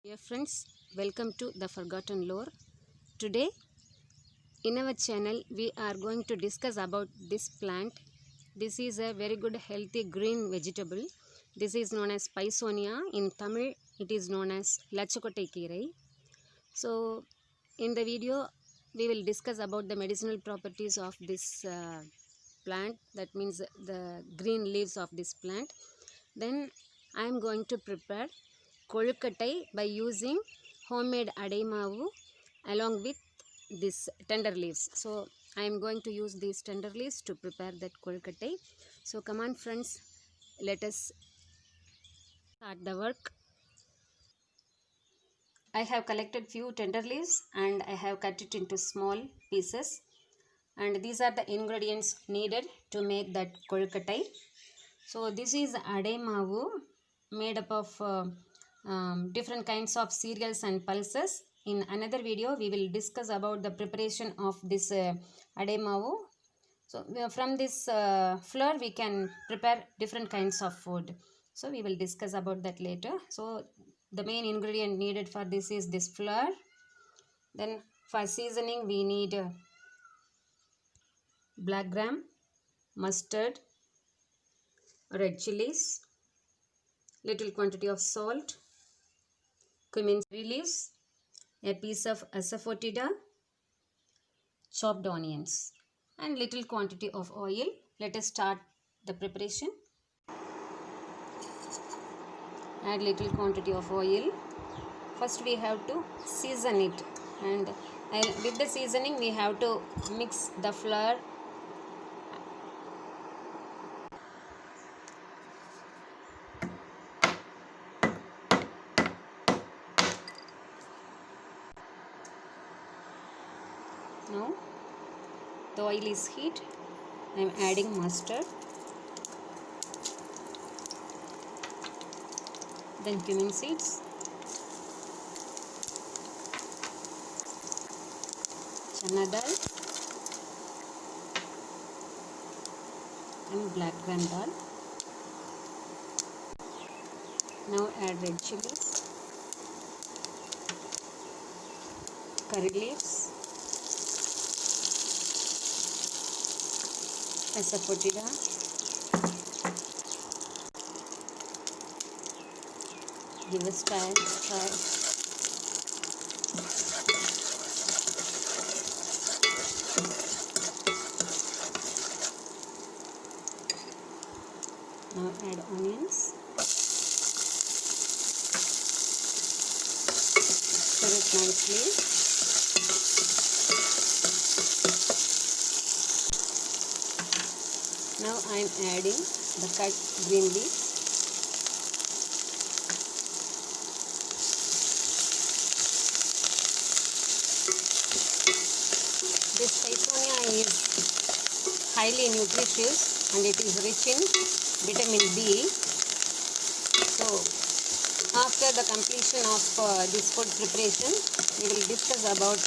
Dear friends, welcome to The Forgotten Lore. Today in our channel we are going to discuss about this plant. This is a very good healthy green vegetable. This is known as Pisonia. In Tamil it is known as Lachakotai Keerai. So in the video we will discuss about the medicinal properties of this plant, that means the green leaves of this plant. Then I am going to prepare kolukattai by using homemade adai maavu along with this tender leaves. So I am going to use these tender leaves to prepare that kolukattai. So come on friends, let us start the work. I have collected few tender leaves and I have cut it into small pieces, and these are the ingredients needed to make that kolukattai. So this is adai maavu made up of different kinds of cereals and pulses. In another video we will discuss about the preparation of this adai maavu. So from this flour we can prepare different kinds of food. So we will discuss about that later. So the main ingredient needed for this is this flour. Then for seasoning we need black gram, mustard, red chilies, little quantity of salt, cumin leaves, a piece of asafoetida, chopped onions, and little quantity of oil. Let us start the preparation. Add little quantity of oil. First we have to season it, and with the seasoning we have to mix the flour. Now the oil is heat. I am adding mustard, then cumin seeds, chana dal, and black gram dal. Now add red chilies, curry leaves, asafoetida, give a stir. Now add onions, stir it nicely. Now I am adding the cut green leaves. This Pisonia is highly nutritious and it is rich in vitamin B. So after the completion of this food preparation, we will discuss about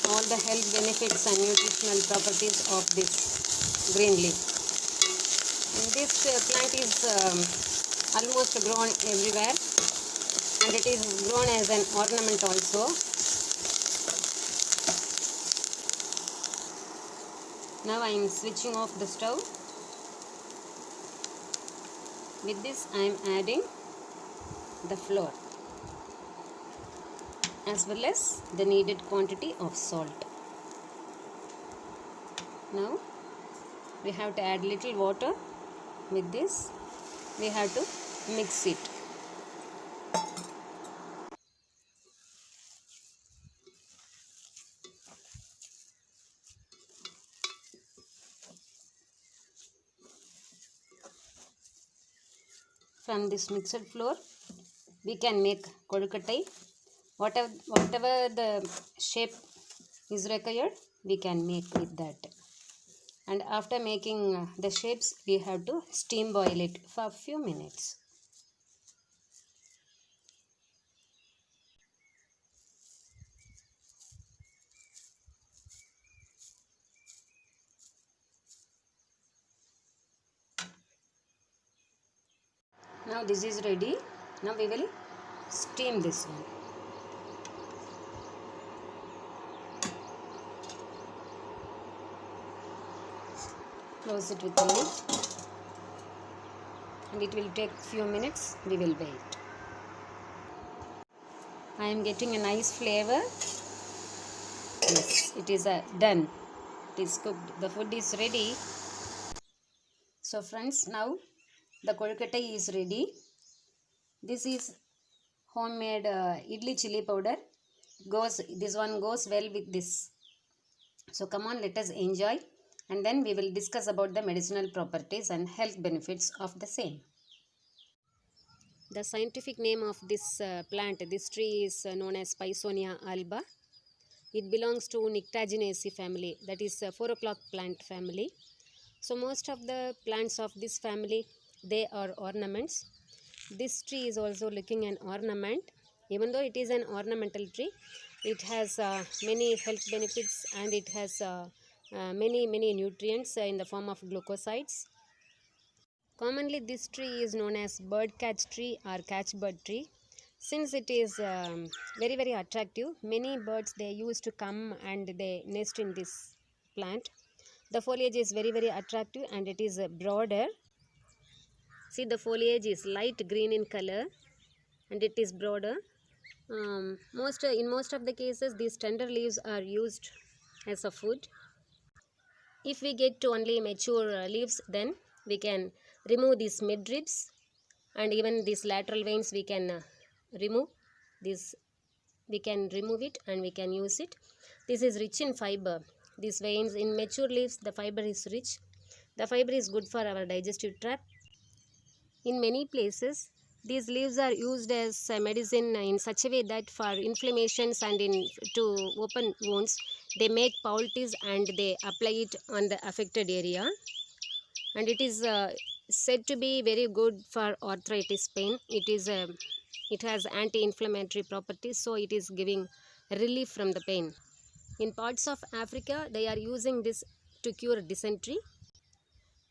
all the health benefits and nutritional properties of this green leaf. And this plant is almost grown everywhere, and it is grown as an ornament also. Now I am switching off the stove. With this I am adding the flour as well as the needed quantity of salt. Now we have to add little water. With this we have to mix it. From this mixed flour we can make kolukattai. Whatever the shape is required, we can make with that. And after making the shapes, we have to steam boil it for a few minutes. Now this is ready. Now we will steam this one. Close it with the lid and it will take few minutes. We will wait. I am getting a nice flavor. Yes, it is done. It is cooked. The food is ready. So friends, now the kolkattai is ready. This is homemade idli chili powder. This one goes well with this. So come on, let us enjoy, and then we will discuss about the medicinal properties and health benefits of the same. The scientific name of this plant, this tree is known as Pisonia alba. It belongs to Nyctaginaceae family, that is 4 o'clock plant family. So most of the plants of this family, they are ornaments. This tree is also looking an ornament. Even though it is an ornamental tree, it has many health benefits, and it has many nutrients in the form of glucosides. Commonly this tree is known as bird catch tree or catchbird tree. Since it is very attractive, many birds they used to come and they nest in this plant. The foliage is very attractive, and it is broader. See, the foliage is light green in color and it is broader. In most of the cases, these tender leaves are used as a food. If we get to only mature leaves, then we can remove these midribs, and even these lateral veins we can remove this. We can remove it and we can use it. This is rich in fiber. These veins in mature leaves, the fiber is rich. The fiber is good for our digestive tract. In many places, these leaves are used as a medicine in such a way that for inflammations and to open wounds, they make poultice and they apply it on the affected area. And it is said to be very good for arthritis pain. It has anti-inflammatory properties, so it is giving relief from the pain. In parts of Africa, they are using this to cure dysentery.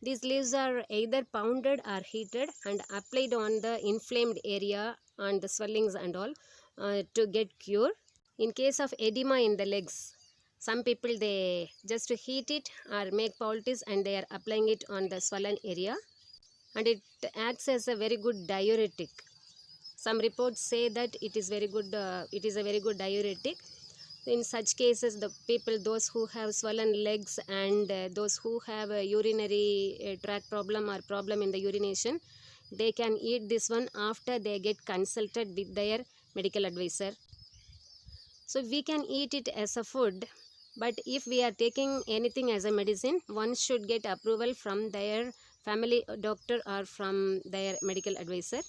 These leaves are either pounded or heated and applied on the inflamed area and the swellings and all to get cure. In case of edema in the legs, some people they just heat it or make poultice and they are applying it on the swollen area, and it acts as a very good diuretic. Some reports say that it is very good. It is a very good diuretic. In such cases, the people, those who have swollen legs and those who have a urinary tract problem or problem in the urination, they can eat this one after they get consulted with their medical advisor. So we can eat it as a food, but if we are taking anything as a medicine, one should get approval from their family doctor or from their medical advisor.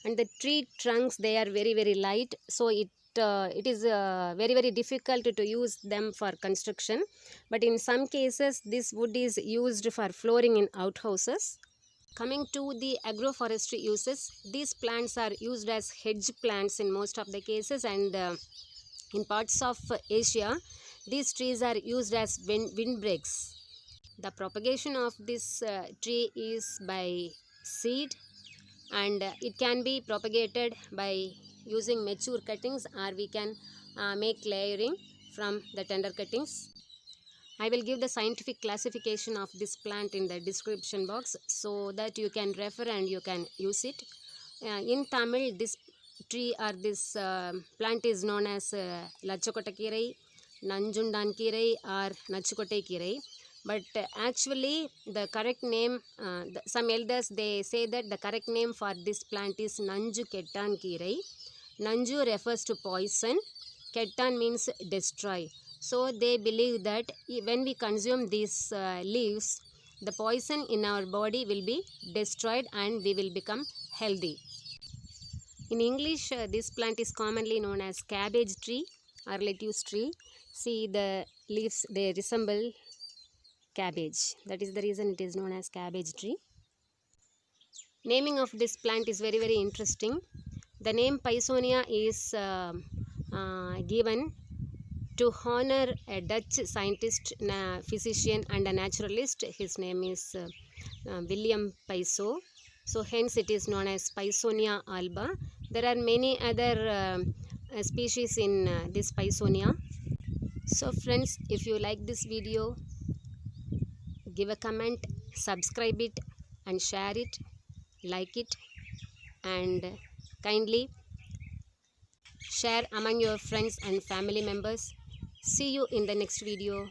And the tree trunks, they are very light, so it is very difficult to use them for construction, but in some cases this wood is used for flooring in outhouses. Coming to the agroforestry uses, these plants are used as hedge plants in most of the cases, and in parts of Asia these trees are used as windbreaks. The propagation of this tree is by seed, and it can be propagated by using mature cuttings, or we can make layering from the tender cuttings. I will give the scientific classification of this plant in the description box so that you can refer and you can use it. In Tamil, this tree or this plant is known as Lachakota Nanjundan Kirai or Nachukottai Kirai. But actually the correct name, some elders they say that the correct name for this plant is Nanju Kettan Kirai. Nanju refers to poison, Kettan means destroy. So they believe that when we consume these leaves, the poison in our body will be destroyed and we will become healthy. In English, this plant is commonly known as cabbage tree or lettuce tree. See, the leaves, they resemble cabbage. That is the reason it is known as cabbage tree. Naming of this plant is very interesting. The name Pisonia is given to honor a Dutch scientist, physician and a naturalist. His name is William Piso. So hence it is known as Pisonia alba. There are many other species in this Pisonia. So friends, if you like this video, give a comment, subscribe it and share it, like it, and kindly share among your friends and family members. See you in the next video.